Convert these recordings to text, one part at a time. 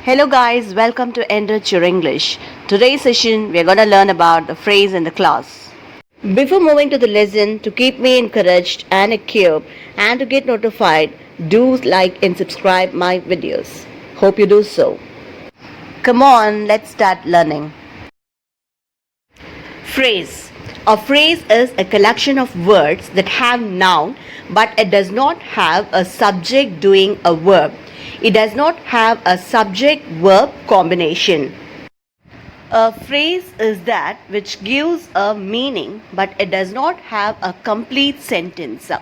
Hello guys, welcome to Enrich Your English. Today's session we are going to learn about the phrase and the clause. Before moving to the lesson, to keep me encouraged and equipped and to get notified, do like and subscribe my videos. Hope you do so. Come on, let's start learning. Phrase. A phrase is a collection of words that have noun but it does not have a subject doing a verb. It does not have a subject-verb combination. A phrase is that which gives a meaning but it does not have a complete sentence.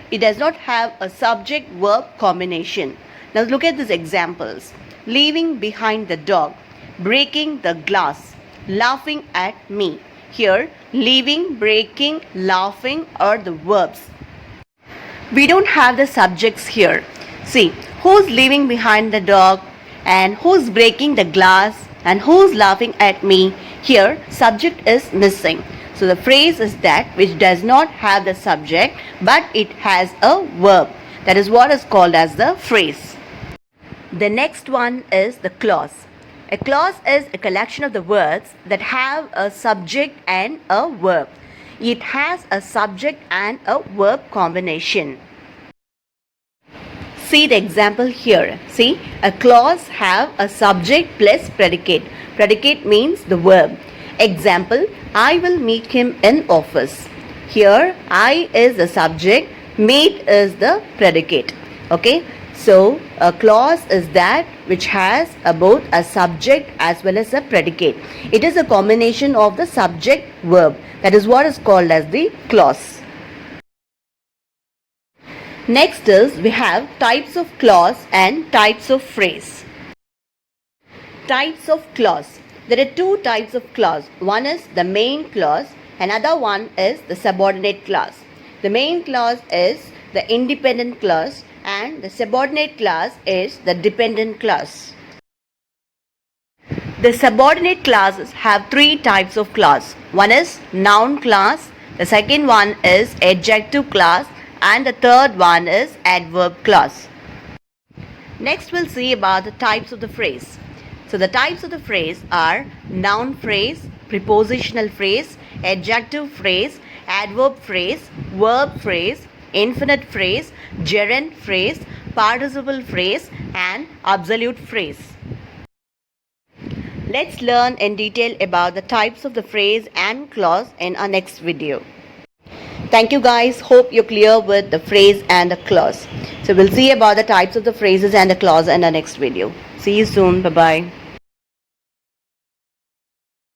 It does not have a subject-verb combination. Now look at these examples. Leaving behind the dog, breaking the glass, laughing at me. Here, leaving, breaking, laughing are the verbs. We don't have the subjects here. See, who's leaving behind the dog and who's breaking the glass and who's laughing at me? Here, subject is missing. So the phrase is that which does not have the subject but it has a verb. That is what is called as the phrase. The next one is the clause. A clause is a collection of the words that have a subject and a verb. It has a subject and a verb combination. See the example here. See, a clause have a subject plus predicate. Predicate means the verb. Example, I will meet him in office. Here, I is the subject, meet is the predicate. Okay. So, a clause is that which has both a subject as well as a predicate. It is a combination of the subject verb. That is what is called as the clause. Next is we have types of clause and types of phrase. Types of clause. There are two types of clause. One is the main clause. Another one is the subordinate clause. The main clause is the independent clause. And the subordinate clause is the dependent clause. The subordinate clauses have three types of clause. One is noun clause, the second one is adjective clause, and the third one is adverb clause. Next we'll see about the types of the phrase. So the types of the phrase are noun phrase, prepositional phrase, adjective phrase, adverb phrase, verb phrase, infinite phrase, gerund phrase, participle phrase, and absolute phrase. Let's learn in detail about the types of the phrase and clause in our next video. Thank you guys. Hope you're clear with the phrase and the clause. So we'll see about the types of the phrases and the clause in our next video. See you soon. Bye-bye.